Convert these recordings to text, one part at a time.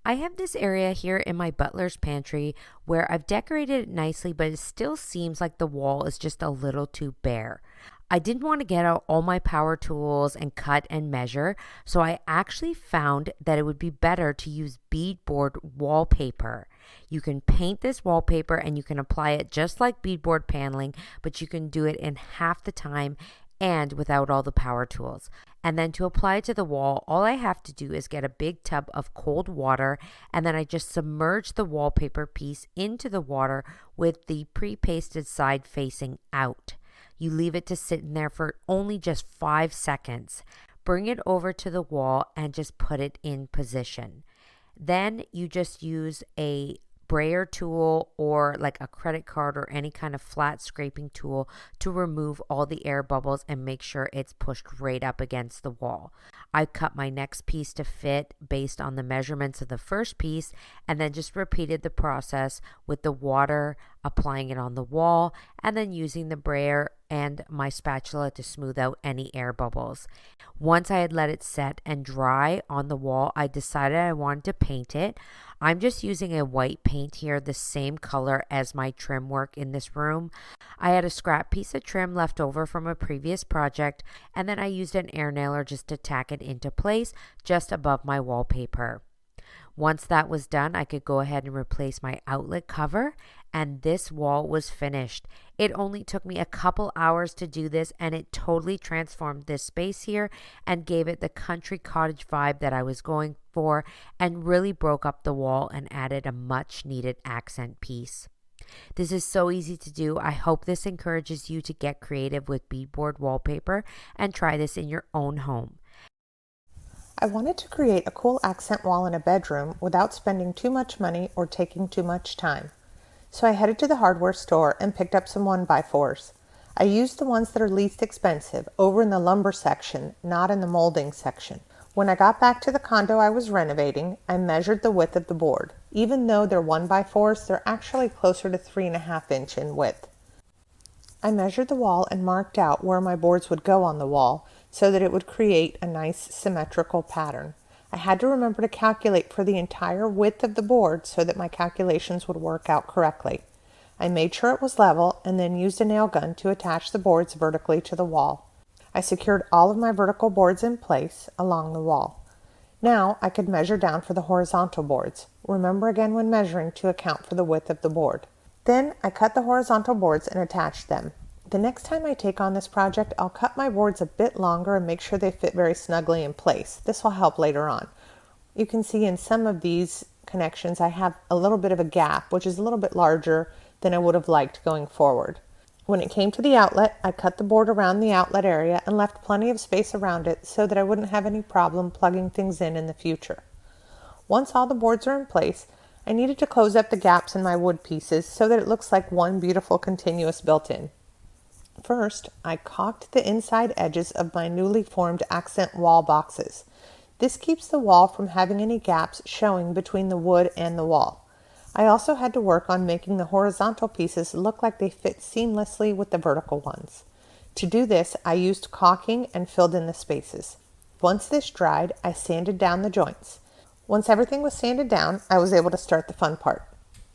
I have this area here in my butler's pantry where I've decorated it nicely, but it still seems like the wall is just a little too bare. I didn't want to get out all my power tools and cut and measure, so I actually found that it would be better to use beadboard wallpaper. You can paint this wallpaper and you can apply it just like beadboard paneling, but you can do it in half the time and without all the power tools. And then to apply it to the wall, all I have to do is get a big tub of cold water, and then I just submerge the wallpaper piece into the water with the pre-pasted side facing out. You leave it to sit in there for only just 5 seconds. Bring it over to the wall and just put it in position. Then you just use a brayer tool or like a credit card or any kind of flat scraping tool to remove all the air bubbles and make sure it's pushed right up against the wall. I cut my next piece to fit based on the measurements of the first piece, and then just repeated the process with the water, applying it on the wall, and then using the brayer and my spatula to smooth out any air bubbles. Once I had let it set and dry on the wall, I decided I wanted to paint it. I'm just using a white paint here, the same color as my trim work in this room. I had a scrap piece of trim left over from a previous project, and then I used an air nailer just to tack it into place just above my wallpaper. Once that was done, I could go ahead and replace my outlet cover, and this wall was finished. It only took me a couple hours to do this, and it totally transformed this space here and gave it the country cottage vibe that I was going for, and really broke up the wall and added a much needed accent piece. This is so easy to do. I hope this encourages you to get creative with beadboard wallpaper and try this in your own home. I wanted to create a cool accent wall in a bedroom without spending too much money or taking too much time. So I headed to the hardware store and picked up some 1x4s. I used the ones that are least expensive over in the lumber section, not in the molding section. When I got back to the condo I was renovating, I measured the width of the board. Even though they're 1x4s, they're actually closer to 3.5 inch in width. I measured the wall and marked out where my boards would go on the wall so that it would create a nice symmetrical pattern. I had to remember to calculate for the entire width of the board so that my calculations would work out correctly. I made sure it was level and then used a nail gun to attach the boards vertically to the wall. I secured all of my vertical boards in place along the wall. Now I could measure down for the horizontal boards. Remember again when measuring to account for the width of the board. Then I cut the horizontal boards and attached them. The next time I take on this project, I'll cut my boards a bit longer and make sure they fit very snugly in place. This will help later on. You can see in some of these connections I have a little bit of a gap, which is a little bit larger than I would have liked going forward. When it came to the outlet, I cut the board around the outlet area and left plenty of space around it so that I wouldn't have any problem plugging things in the future. Once all the boards are in place, I needed to close up the gaps in my wood pieces so that it looks like one beautiful continuous built-in. First, I caulked the inside edges of my newly formed accent wall boxes. This keeps the wall from having any gaps showing between the wood and the wall. I also had to work on making the horizontal pieces look like they fit seamlessly with the vertical ones. To do this, I used caulking and filled in the spaces. Once this dried, I sanded down the joints. Once everything was sanded down, I was able to start the fun part.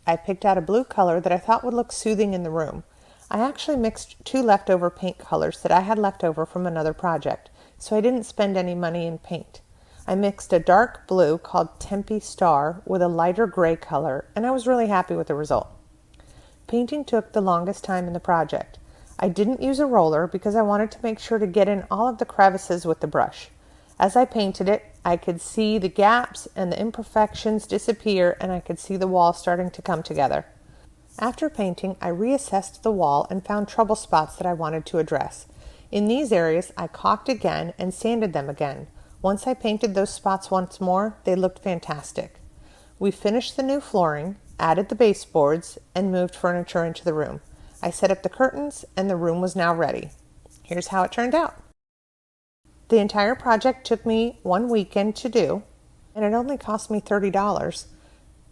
I picked out a blue color that I thought would look soothing in the room. I actually mixed 2 leftover paint colors that I had left over from another project, so I didn't spend any money in paint. I mixed a dark blue called Tempe Star with a lighter gray color, and I was really happy with the result. Painting took the longest time in the project. I didn't use a roller because I wanted to make sure to get in all of the crevices with the brush. As I painted it, I could see the gaps and the imperfections disappear, and I could see the wall starting to come together. After painting, I reassessed the wall and found trouble spots that I wanted to address. In these areas, I caulked again and sanded them again. Once I painted those spots once more, they looked fantastic. We finished the new flooring, added the baseboards, and moved furniture into the room. I set up the curtains, and the room was now ready. Here's how it turned out. The entire project took me 1 weekend to do, and it only cost me $30.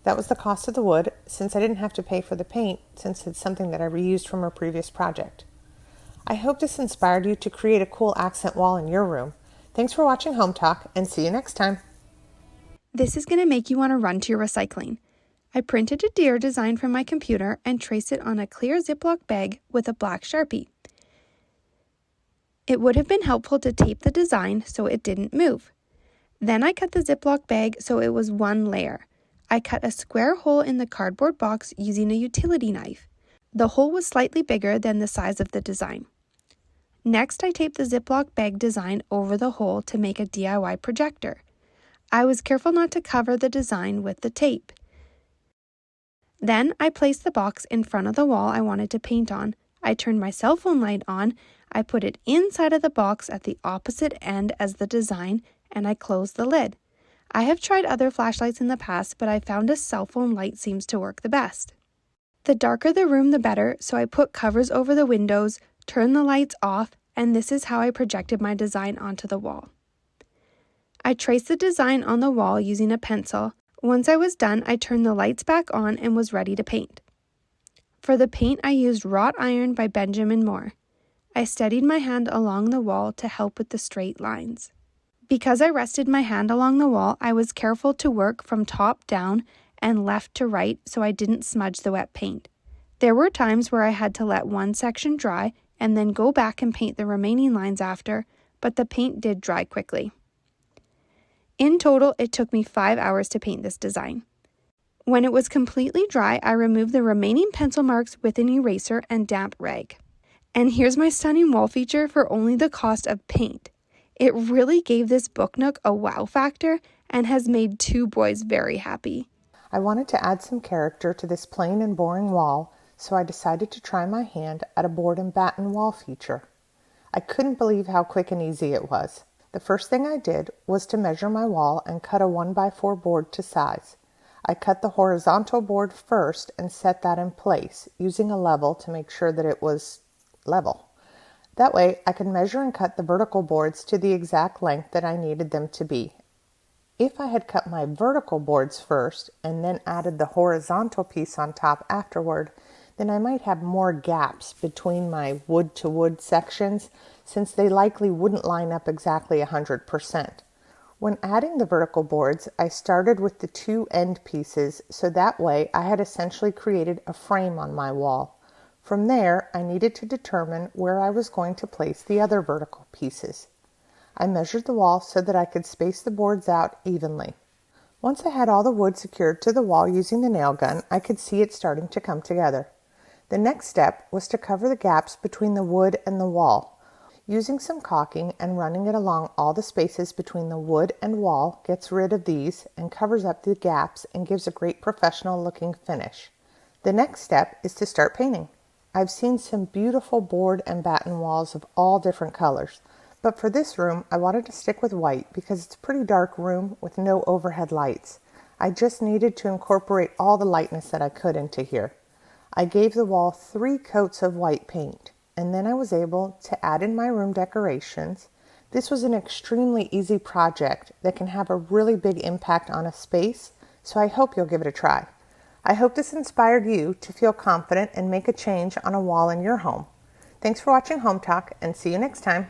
That was the cost of the wood, since I didn't have to pay for the paint, since it's something that I reused from a previous project. I hope this inspired you to create a cool accent wall in your room. Thanks for watching Home Talk, and see you next time. This is going to make you want to run to your recycling. I printed a deer design from my computer and traced it on a clear Ziploc bag with a black Sharpie. It would have been helpful to tape the design so it didn't move. Then I cut the Ziploc bag so it was one layer. I cut a square hole in the cardboard box using a utility knife. The hole was slightly bigger than the size of the design. Next, I taped the Ziploc bag design over the hole to make a DIY projector. I was careful not to cover the design with the tape. Then I placed the box in front of the wall I wanted to paint on. I turned my cell phone light on. I put it inside of the box at the opposite end as the design, and I closed the lid. I have tried other flashlights in the past, but I found a cell phone light seems to work the best. The darker the room, the better, so I put covers over the windows, turned the lights off, and this is how I projected my design onto the wall. I traced the design on the wall using a pencil. Once I was done, I turned the lights back on and was ready to paint. For the paint, I used wrought iron by Benjamin Moore. I steadied my hand along the wall to help with the straight lines. Because I rested my hand along the wall, I was careful to work from top down and left to right so I didn't smudge the wet paint. There were times where I had to let one section dry and then go back and paint the remaining lines after, but the paint did dry quickly. In total, it took me 5 hours to paint this design. When it was completely dry, I removed the remaining pencil marks with an eraser and damp rag. And here's my stunning wall feature for only the cost of paint. It really gave this book nook a wow factor and has made 2 boys very happy. I wanted to add some character to this plain and boring wall, so I decided to try my hand at a board and batten wall feature. I couldn't believe how quick and easy it was. The first thing I did was to measure my wall and cut a 1x4 board to size. I cut the horizontal board first and set that in place, using a level to make sure that it was level. That way I could measure and cut the vertical boards to the exact length that I needed them to be. If I had cut my vertical boards first and then added the horizontal piece on top afterward, then I might have more gaps between my wood to wood sections, since they likely wouldn't line up exactly 100%. When adding the vertical boards, I started with the 2 end pieces, so that way I had essentially created a frame on my wall. From there, I needed to determine where I was going to place the other vertical pieces. I measured the wall so that I could space the boards out evenly. Once I had all the wood secured to the wall using the nail gun, I could see it starting to come together. The next step was to cover the gaps between the wood and the wall. Using some caulking and running it along all the spaces between the wood and wall gets rid of these and covers up the gaps and gives a great professional looking finish. The next step is to start painting. I've seen some beautiful board and batten walls of all different colors, but for this room I wanted to stick with white because it's a pretty dark room with no overhead lights. I just needed to incorporate all the lightness that I could into here. I gave the wall 3 coats of white paint, and then I was able to add in my room decorations. This was an extremely easy project that can have a really big impact on a space, so I hope you'll give it a try. I hope this inspired you to feel confident and make a change on a wall in your home. Thanks for watching Home Talk, and see you next time.